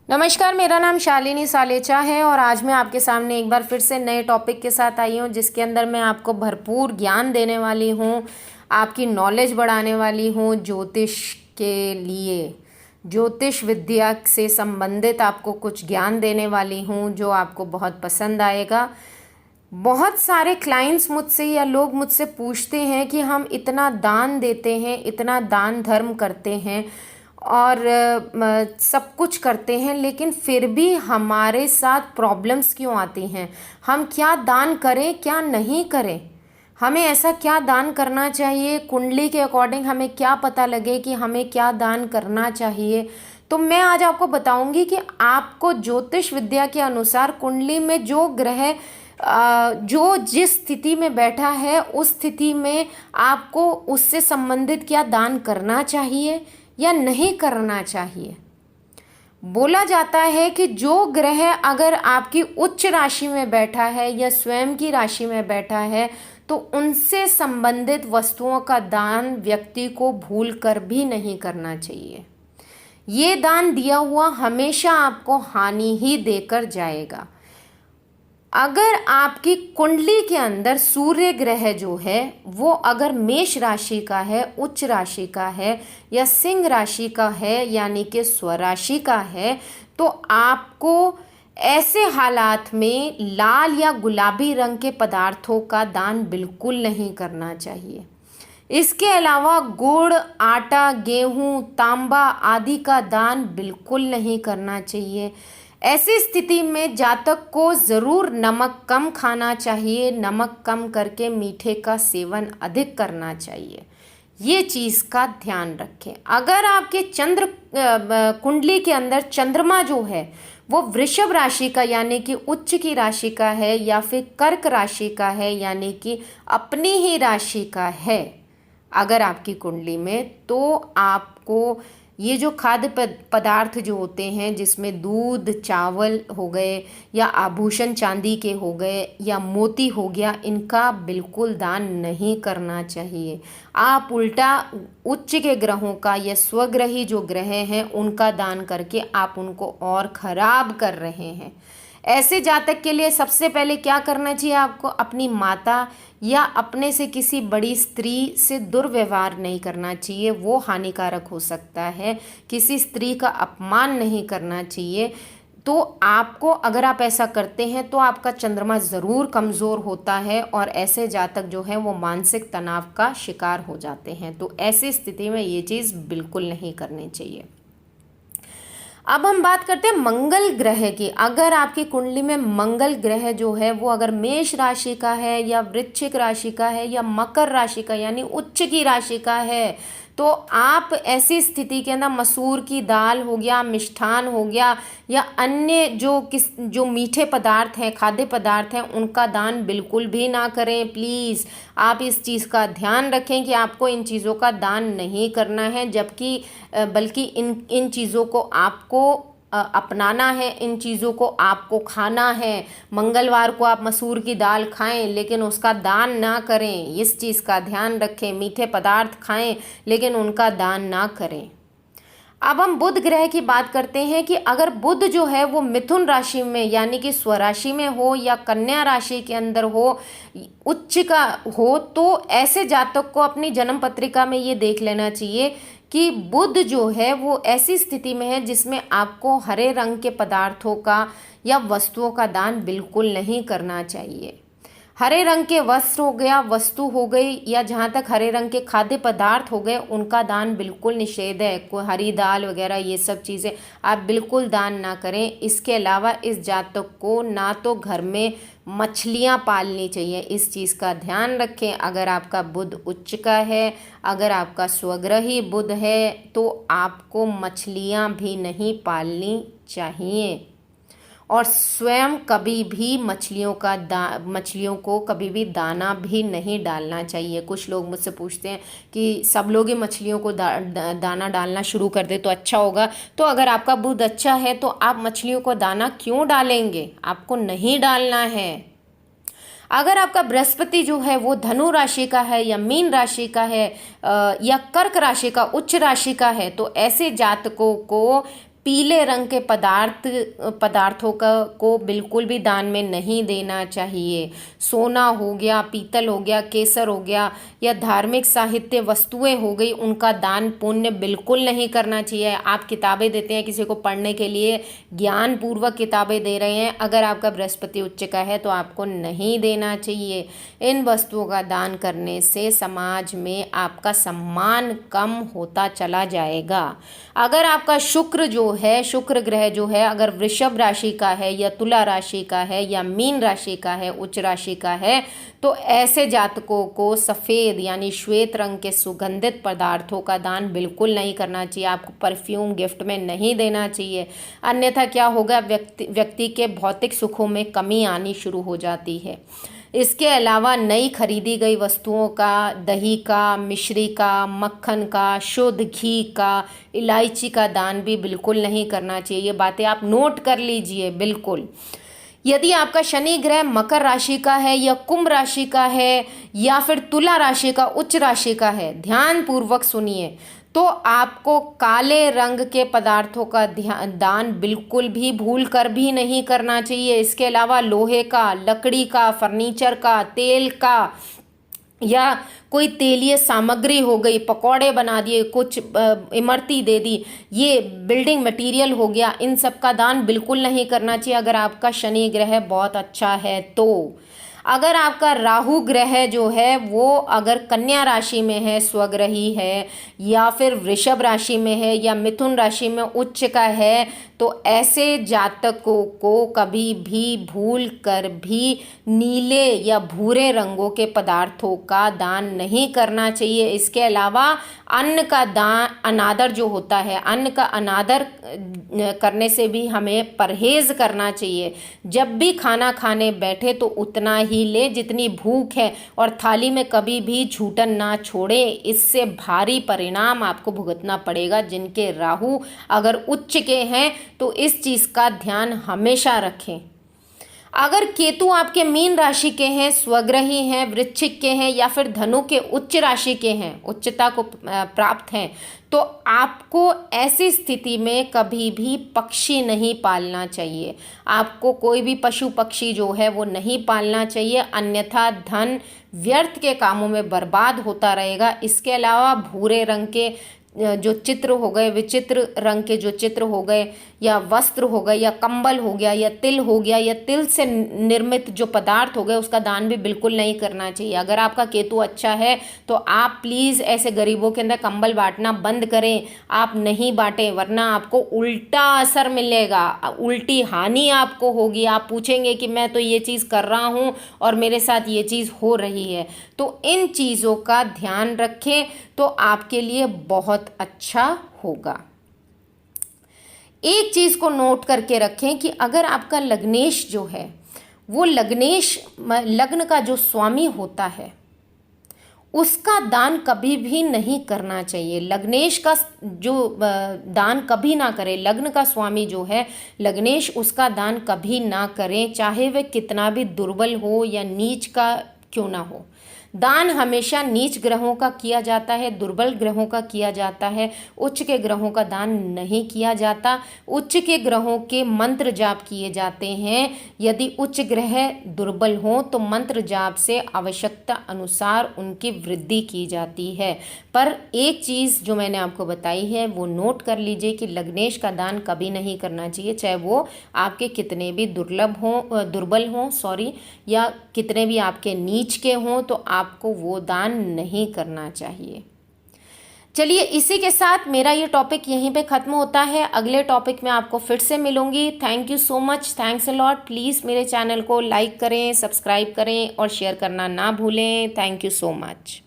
नमस्कार, मेरा नाम शालिनी सालेचा है और आज मैं आपके सामने एक बार फिर से नए टॉपिक के साथ आई हूँ जिसके अंदर मैं आपको भरपूर ज्ञान देने वाली हूँ, आपकी नॉलेज बढ़ाने वाली हूँ ज्योतिष के लिए। ज्योतिष विद्या से संबंधित आपको कुछ ज्ञान देने वाली हूँ जो आपको बहुत पसंद आएगा। बहुत सारे क्लाइंट्स मुझसे या लोग मुझसे पूछते हैं कि हम इतना दान देते हैं, इतना दान धर्म करते हैं और सब कुछ करते हैं, लेकिन फिर भी हमारे साथ प्रॉब्लम्स क्यों आती हैं। हम क्या दान करें, क्या नहीं करें, हमें ऐसा क्या दान करना चाहिए, कुंडली के अकॉर्डिंग हमें क्या पता लगे कि हमें क्या दान करना चाहिए। तो मैं आज आपको बताऊंगी कि आपको ज्योतिष विद्या के अनुसार कुंडली में जो ग्रह जो जिस स्थिति में बैठा है उस स्थिति में आपको उससे संबंधित क्या दान करना चाहिए या नहीं करना चाहिए। बोला जाता है कि जो ग्रह अगर आपकी उच्च राशि में बैठा है या स्वयं की राशि में बैठा है तो उनसे संबंधित वस्तुओं का दान व्यक्ति को भूल कर भी नहीं करना चाहिए। ये दान दिया हुआ हमेशा आपको हानि ही देकर जाएगा। अगर आपकी कुंडली के अंदर सूर्य ग्रह जो है वो अगर मेष राशि का है, उच्च राशि का है या सिंह राशि का है यानी कि स्वराशि का है, तो आपको ऐसे हालात में लाल या गुलाबी रंग के पदार्थों का दान बिल्कुल नहीं करना चाहिए। इसके अलावा गुड़, आटा, गेहूं, तांबा आदि का दान बिल्कुल नहीं करना चाहिए। ऐसी स्थिति में जातक को ज़रूर नमक कम खाना चाहिए, नमक कम करके मीठे का सेवन अधिक करना चाहिए। ये चीज़ का ध्यान रखें। अगर आपके चंद्र कुंडली के अंदर चंद्रमा जो है वो वृषभ राशि का यानी कि उच्च की राशि का है या फिर कर्क राशि का है यानी कि अपनी ही राशि का है अगर आपकी कुंडली में, तो आपको ये जो खाद्य पदार्थ जो होते हैं जिसमें दूध, चावल हो गए या आभूषण चांदी के हो गए या मोती हो गया, इनका बिल्कुल दान नहीं करना चाहिए। आप उल्टा उच्च के ग्रहों का या स्वग्रही जो ग्रह हैं उनका दान करके आप उनको और खराब कर रहे हैं। ऐसे जातक के लिए सबसे पहले क्या करना चाहिए, आपको अपनी माता या अपने से किसी बड़ी स्त्री से दुर्व्यवहार नहीं करना चाहिए, वो हानिकारक हो सकता है। किसी स्त्री का अपमान नहीं करना चाहिए। तो आपको अगर आप ऐसा करते हैं तो आपका चंद्रमा ज़रूर कमज़ोर होता है और ऐसे जातक जो है वो मानसिक तनाव का शिकार हो जाते हैं। तो ऐसी स्थिति में ये चीज़ बिल्कुल नहीं करनी चाहिए। अब हम बात करते हैं मंगल ग्रह की। अगर आपकी कुंडली में मंगल ग्रह जो है वो अगर मेष राशि का है या वृश्चिक राशि का है या मकर राशि का यानी उच्च की राशि का है, तो आप ऐसी स्थिति के अंदर मसूर की दाल हो गया, मिष्ठान हो गया या अन्य जो मीठे पदार्थ हैं, खाद्य पदार्थ हैं, उनका दान बिल्कुल भी ना करें। प्लीज़ आप इस चीज़ का ध्यान रखें कि आपको इन चीज़ों का दान नहीं करना है, जबकि बल्कि इन चीज़ों को आपको अपनाना है, इन चीज़ों को आपको खाना है। मंगलवार को आप मसूर की दाल खाएं लेकिन उसका दान ना करें, इस चीज़ का ध्यान रखें। मीठे पदार्थ खाएं लेकिन उनका दान ना करें। अब हम बुध ग्रह की बात करते हैं कि अगर बुध जो है वो मिथुन राशि में यानी कि स्वराशि में हो या कन्या राशि के अंदर हो, उच्च का हो, तो ऐसे जातक को अपनी जन्म पत्रिका में ये देख लेना चाहिए कि बुध जो है वो ऐसी स्थिति में है जिसमें आपको हरे रंग के पदार्थों का या वस्तुओं का दान बिल्कुल नहीं करना चाहिए। हरे रंग के वस्त्र हो गया, वस्तु हो गई या जहाँ तक हरे रंग के खाद्य पदार्थ हो गए उनका दान बिल्कुल निषेध है। कोई हरी दाल वगैरह ये सब चीज़ें आप बिल्कुल दान ना करें। इसके अलावा इस जातक को ना तो घर में मछलियाँ पालनी चाहिए, इस चीज़ का ध्यान रखें। अगर आपका बुध उच्च का है, अगर आपका स्वग्रही बुध है, तो आपको मछलियाँ भी नहीं पालनी चाहिए। और स्वयं कभी भी मछलियों को कभी भी दाना भी नहीं डालना चाहिए। कुछ लोग मुझसे पूछते हैं कि सब लोग ही मछलियों को दाना डालना शुरू कर दे तो अच्छा होगा। तो अगर आपका बुध अच्छा है तो आप मछलियों को दाना क्यों डालेंगे, आपको नहीं डालना है। अगर आपका बृहस्पति जो है वो धनु राशि का है या मीन राशि का है या कर्क राशि का उच्च राशि का है, तो ऐसे जातकों को पीले रंग के पदार्थों को बिल्कुल भी दान में नहीं देना चाहिए। सोना हो गया, पीतल हो गया, केसर हो गया या धार्मिक साहित्य वस्तुएं हो गई, उनका दान पुण्य बिल्कुल नहीं करना चाहिए। आप किताबें देते हैं किसी को पढ़ने के लिए, ज्ञान पूर्वक किताबें दे रहे हैं, अगर आपका बृहस्पति उच्च का है तो आपको नहीं देना चाहिए। इन वस्तुओं का दान करने से समाज में आपका सम्मान कम होता चला जाएगा। अगर आपका शुक्र जो है, शुक्र ग्रह जो है, अगर वृषभ राशि का है या तुला राशि का है या मीन राशि का है, उच्च राशि का है, तो ऐसे जातकों को सफ़ेद यानी श्वेत रंग के सुगंधित पदार्थों का दान बिल्कुल नहीं करना चाहिए। आपको परफ्यूम गिफ्ट में नहीं देना चाहिए, अन्यथा क्या होगा, व्यक्ति के भौतिक सुखों में कमी आनी शुरू हो जाती है। इसके अलावा नई खरीदी गई वस्तुओं का, दही का, मिश्री का, मक्खन का, शुद्ध घी का, इलायची का दान भी बिल्कुल नहीं करना चाहिए। ये बातें आप नोट कर लीजिए बिल्कुल। यदि आपका शनि ग्रह मकर राशि का है या कुंभ राशि का है या फिर तुला राशि का उच्च राशि का है, ध्यान पूर्वक सुनिए, तो आपको काले रंग के पदार्थों का दान बिल्कुल भी भूल कर भी नहीं करना चाहिए। इसके अलावा लोहे का, लकड़ी का, फर्नीचर का, तेल का या कोई तेलीय सामग्री हो गई, पकौड़े बना दिए, कुछ इमरती दे दी, ये बिल्डिंग मटेरियल हो गया, इन सब का दान बिल्कुल नहीं करना चाहिए अगर आपका शनि ग्रह बहुत अच्छा है तो। अगर आपका राहु ग्रह जो है वो अगर कन्या राशि में है, स्वग्रही है, या फिर वृषभ राशि में है या मिथुन राशि में उच्च का है, तो ऐसे जातकों को कभी भी भूल कर भी नीले या भूरे रंगों के पदार्थों का दान नहीं करना चाहिए। इसके अलावा अन्न का दान, अनादर जो होता है, अन्न का अनादर करने से भी हमें परहेज करना चाहिए। जब भी खाना खाने बैठे तो उतना ही ले जितनी भूख है, और थाली में कभी भी झूठन ना छोड़े, इससे भारी परिणाम आपको भुगतना पड़ेगा। जिनके राहु अगर उच्च के हैं तो इस चीज़ का ध्यान हमेशा रखें। अगर केतु आपके मीन राशि के हैं, स्वग्रही हैं, वृश्चिक के हैं या फिर धनु के उच्च राशि के हैं, उच्चता को प्राप्त हैं, तो आपको ऐसी स्थिति में कभी भी पक्षी नहीं पालना चाहिए। आपको कोई भी पशु पक्षी जो है वो नहीं पालना चाहिए, अन्यथा धन व्यर्थ के कामों में बर्बाद होता रहेगा। इसके अलावा भूरे रंग के जो चित्र हो गए, विचित्र रंग के जो चित्र हो गए, या वस्त्र हो गए, या कंबल हो गया, या तिल हो गया, या तिल से निर्मित जो पदार्थ हो गए, उसका दान भी बिल्कुल नहीं करना चाहिए। अगर आपका केतु अच्छा है तो आप प्लीज़ ऐसे गरीबों के अंदर कंबल बांटना बंद करें, आप नहीं बांटें, वरना आपको उल्टा असर मिलेगा, उल्टी हानि आपको होगी। आप पूछेंगे कि मैं तो ये चीज़ कर रहा हूँ और मेरे साथ ये चीज़ हो रही है। तो इन चीज़ों का ध्यान रखें तो आपके लिए बहुत अच्छा होगा। एक चीज़ को नोट करके रखें कि अगर आपका लग्नेश जो है वो लग्न का जो स्वामी होता है उसका दान कभी भी नहीं करना चाहिए। लग्नेश का जो दान कभी ना करें, लग्न का स्वामी जो है लग्नेश, उसका दान कभी ना करें, चाहे वह कितना भी दुर्बल हो या नीच का क्यों ना हो। दान हमेशा नीच ग्रहों का किया जाता है, दुर्बल ग्रहों का किया जाता है, उच्च के ग्रहों का दान नहीं किया जाता। उच्च के ग्रहों के मंत्र जाप किए जाते हैं। यदि उच्च ग्रह दुर्बल हों तो मंत्र जाप से आवश्यकता अनुसार उनकी वृद्धि की जाती है। पर एक चीज़ जो मैंने आपको बताई है वो नोट कर लीजिए कि लग्नेश का दान कभी नहीं करना चाहिए, चाहे वो आपके कितने भी दुर्बल हों या कितने भी आपके नीच के हों, तो आपको वो दान नहीं करना चाहिए। चलिए, इसी के साथ मेरा ये टॉपिक यहीं पे ख़त्म होता है। अगले टॉपिक में आपको फिर से मिलूंगी। Thank you so much, thanks a lot. Please मेरे चैनल को लाइक करें, सब्सक्राइब करें और शेयर करना ना भूलें। Thank you so much.